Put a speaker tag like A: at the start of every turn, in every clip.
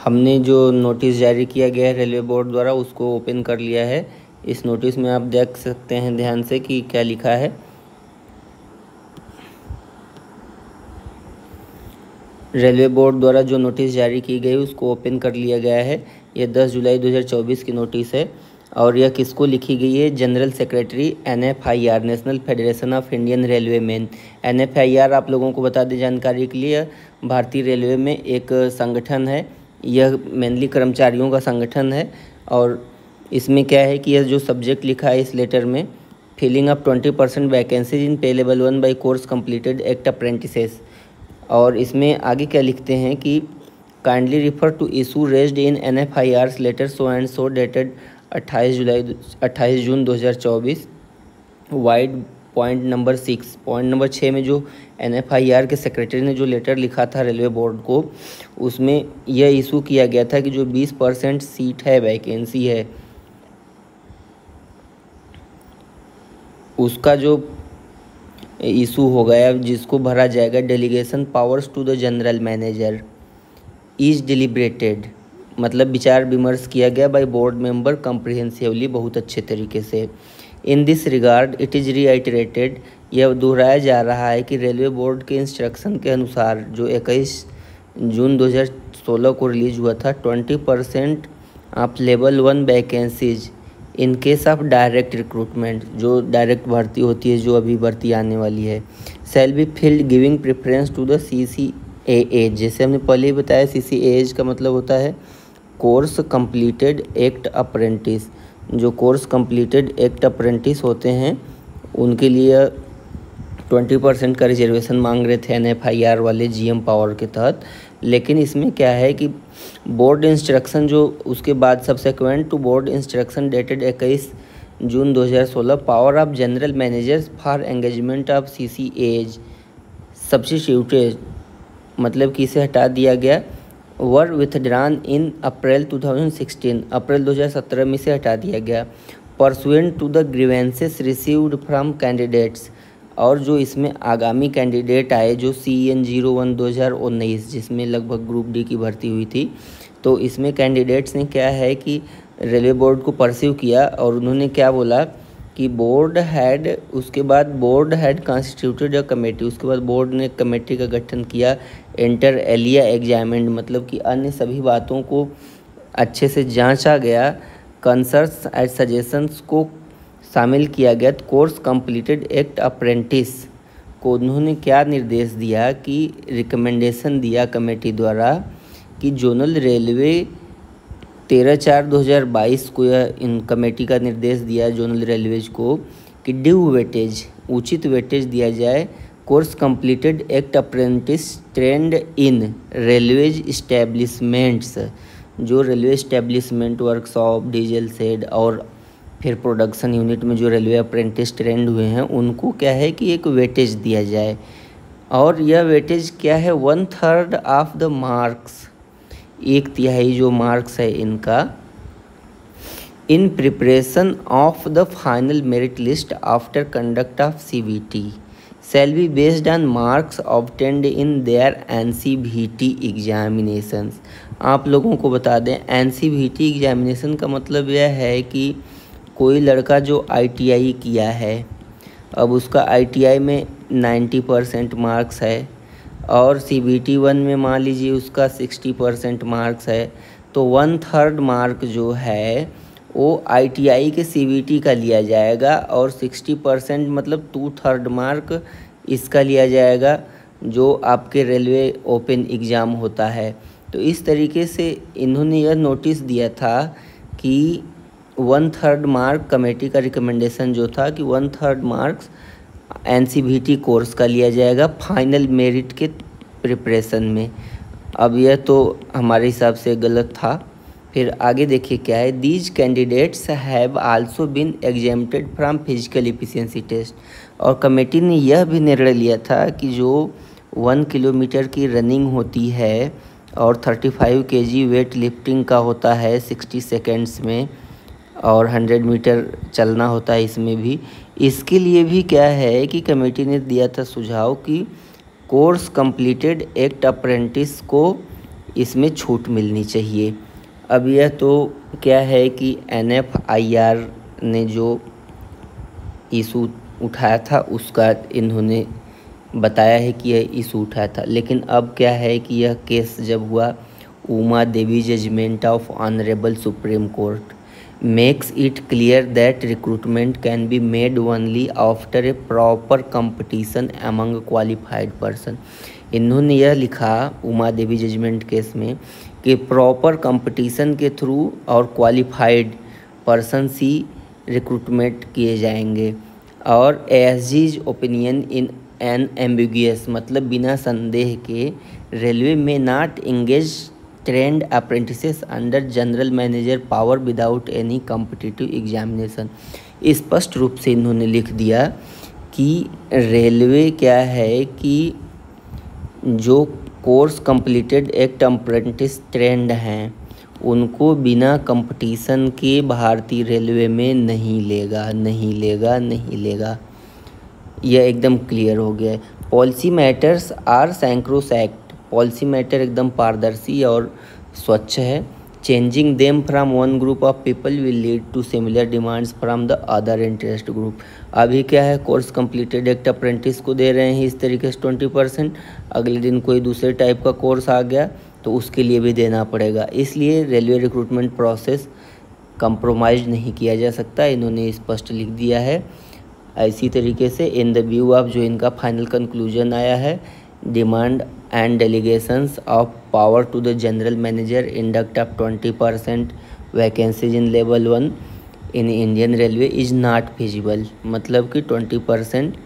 A: हमने जो नोटिस जारी किया गया है रेलवे बोर्ड द्वारा उसको ओपन कर लिया है। इस नोटिस में आप देख सकते हैं ध्यान से कि क्या लिखा है। रेलवे बोर्ड द्वारा जो नोटिस जारी की गई उसको ओपन कर लिया गया है। यह 10 जुलाई 2024 की नोटिस है और यह किसको लिखी गई है? General secretary NFIR, national federation of Indian railway man. NFIR आप लोगों को बता दें जानकारी के लिए, भारतीय रेलवे में एक संगठन है। यह मेनली कर्मचारियों का संगठन है और इसमें क्या है कि यह जो सब्जेक्ट लिखा है इस लेटर में, filling up 20% vacancies in pay level 1 by course completed act apprentices. और इसमें आगे क्या लिखते हैं कि kindly refer to issue raised in NFIR's letter so and so dated 28 June 2024 vide point number 6। Point number 6 में जो NFIR के सेक्रेटरी ने जो लेटर लिखा था रेलवे बोर्ड को, उसमें यह इशू किया गया था कि जो 20% सीट है, वैकेंसी है, उसका जो इशू हो गया जिसको भरा जाएगा, delegation powers to the general manager is deliberated, मतलब विचार विमर्श किया गया बाय बोर्ड मेंबर कम्प्रिहेंसिवली, बहुत अच्छे तरीके से। In this regard it is रीआइटरेटेड, यह दोहराया जा रहा है कि रेलवे बोर्ड के इंस्ट्रक्शन के अनुसार जो 21 जून 2016 को रिलीज हुआ था, 20% of level 1 vacancies in case of direct recruitment, जो डायरेक्ट भर्ती होती है, जो अभी भर्ती आने वाली है, shall be filled giving preference to the CCAA। जैसे हमने पहले ही बताया, CCAA का मतलब होता है कोर्स कंप्लीटेड एक्ट अप्रेंटिस। जो कोर्स कंप्लीटेड एक्ट अप्रेंटिस होते हैं उनके लिए 20% का रिजर्वेशन मांग रहे थे NFIR वाले GM पावर के तहत। लेकिन इसमें क्या है कि बोर्ड इंस्ट्रक्शन जो उसके बाद subsequent to board instruction dated 21 June 2016 power of general managers for engagement of CCAs substituted, मतलब कि इसे हटा दिया गया, वर विथड्रॉन इन अप्रैल 2016, अप्रैल 2017 में इसे हटा दिया गया, pursuant to the grievances received from candidates. और जो इसमें आगामी कैंडिडेट आए जो CN01 2019, जिसमें लगभग ग्रुप डी की भर्ती हुई थी, तो इसमें कैंडिडेट्स ने क्या है कि रेलवे बोर्ड को परस्यू किया और उन्होंने क्या बोला कि बोर्ड हैड, उसके बाद board had constituted a committee, उसके बाद बोर्ड ने कमेटी का गठन किया, इंटर एलिया एग्जामिन्ड, मतलब कि अन्य सभी बातों को अच्छे से जांचा गया, कंसर्न्स एंड सजेशंस को शामिल किया गया। कोर्स कंप्लीटेड एक्ट अप्रेंटिस को उन्होंने क्या निर्देश दिया कि रिकमेंडेशन दिया कमेटी द्वारा कि जोनल रेलवे 13/4/2022 को यह इन कमेटी का निर्देश दिया जोनल रेलवेज को कि ड्यू वेटेज, उचित वेटेज दिया जाए course completed act apprentice trained in railways establishments, जो railway establishment, workshop, diesel shed और फिर प्रोडक्शन यूनिट में जो रेलवे अप्रेंटिस ट्रेंड हुए हैं उनको क्या है कि एक वेटेज दिया जाए। और यह वेटेज क्या है? 1/3 ऑफ द मार्क्स, 1/3 जो मार्क्स है इनका, in preparation of the final merit list after conduct of CBT shall be based on marks obtained in their NCVT examinations. आप लोगों को बता दें NCVT एग्जामिनेशन का मतलब यह है कि कोई लड़का जो ITI किया है, अब उसका ITI में 90% मार्क्स है और CBT 1 में मान लीजिए उसका 60% मार्क्स है, तो 1/3 मार्क जो है वो ITI के CBT का लिया जाएगा और 60% मतलब 2/3 मार्क इसका लिया जाएगा जो आपके रेलवे ओपन एग्ज़ाम होता है। तो इस तरीके से इन्होंने यह नोटिस दिया था कि 1/3 मार्क, कमेटी का रिकमेंडेशन जो था कि 1/3 मार्क्स NCVT कोर्स का लिया जाएगा फाइनल मेरिट के प्रिपरेशन में। अब यह तो हमारे हिसाब से गलत था। फिर आगे देखिए क्या है, these candidates have also been exempted from physical efficiency test. और कमेटी ने यह भी निर्णय लिया था कि जो 1 किलोमीटर की रनिंग होती है और 35 kg वेट लिफ्टिंग का होता है 60 सेकेंड्स में, और 100 मीटर चलना होता है इसमें भी, इसके लिए भी क्या है कि कमेटी ने दिया था सुझाव कि कोर्स कंप्लीटेड एक्ट अप्रेंटिस को इसमें छूट मिलनी चाहिए। अब यह तो क्या है कि NFIR ने जो इशू उठाया था उसका इन्होंने बताया है कि यह इशू उठाया था, लेकिन अब क्या है कि यह केस जब हुआ, Uma Devi judgement of honourable supreme court makes it clear that recruitment can be made only after a proper competition among qualified person. इन्होंने यह लिखा उमा देवी जजमेंट केस में कि प्रॉपर कंपटीशन के थ्रू और क्वालिफाइड पर्सन ही रिक्रूटमेंट किए जाएंगे। और एसजीज ओपिनियन इन एन एम्बिगुअस, मतलब बिना संदेह के रेलवे में not engage trained apprentices under general manager power without any competitive examination. स्पष्ट रूप से इन्होंने लिख दिया कि रेलवे क्या है कि जो course completed act apprentice trend हैं उनको बिना कंपटीशन के भारतीय रेलवे में नहीं लेगा, नहीं लेगा, नहीं लेगा। यह एकदम क्लियर हो गया है। Policy matters are sacrosanct, policy matter एकदम पारदर्शी और स्वच्छ है। Changing them from one group of people will lead to similar demands from the other interest group. अभी क्या है, कोर्स कंप्लीटेड एक्ट अप्रेंटिस को दे रहे हैं इस तरीके से 20%, अगले दिन कोई दूसरे टाइप का कोर्स आ गया तो उसके लिए भी देना पड़ेगा। इसलिए रेलवे रिक्रूटमेंट प्रोसेस कंप्रोमाइज़ नहीं किया जा सकता, इन्होंने स्पष्ट लिख दिया है। इसी तरीके से इन द व्यू ऑफ जो इनका फाइनल कंक्लूजन आया है, demand and delegations of power to the general manager induct of 20% vacancies in level 1 in Indian railway is not feasible. मतलब कि 20%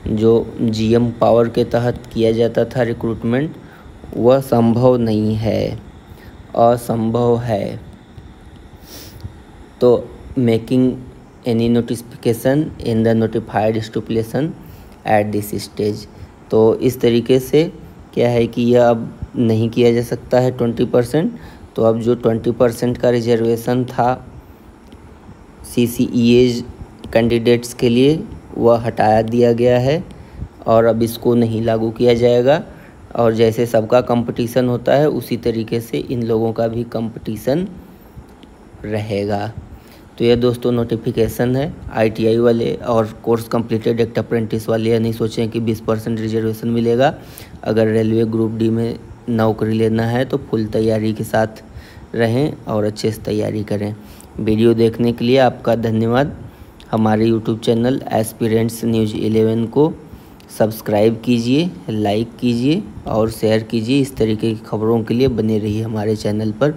A: जो GM पावर के तहत किया जाता था रिक्रूटमेंट वह संभव नहीं है, असंभव है। तो making any notification in the notified stipulation at this stage. तो इस तरीके से क्या है कि यह अब नहीं किया जा सकता है 20%। तो अब जो 20% का रिजर्वेशन था CCEA कैंडिडेट्स के लिए वह हटा दिया गया है और अब इसको नहीं लागू किया जाएगा। और जैसे सबका कंपटीशन होता है उसी तरीके से इन लोगों का भी कंपटीशन रहेगा। तो यह दोस्तों नोटिफिकेशन है ITI वाले और कोर्स कंप्लीटेड एक्ट अप्रेंटिस वाले। यह नहीं सोचें कि 20% रिजर्वेशन मिलेगा। अगर रेलवे ग्रुप D में नौकरी लेना है तो फुल तैयारी के साथ रहें और अच्छे से तैयारी करें। वीडियो देखने के लिए आपका धन्यवाद। हमारे YouTube चैनल एस्पिरेंट्स न्यूज़ 11 को सब्सक्राइब कीजिए, लाइक कीजिए और शेयर कीजिए। इस तरीके की खबरों के लिए बने रहिए हमारे चैनल पर।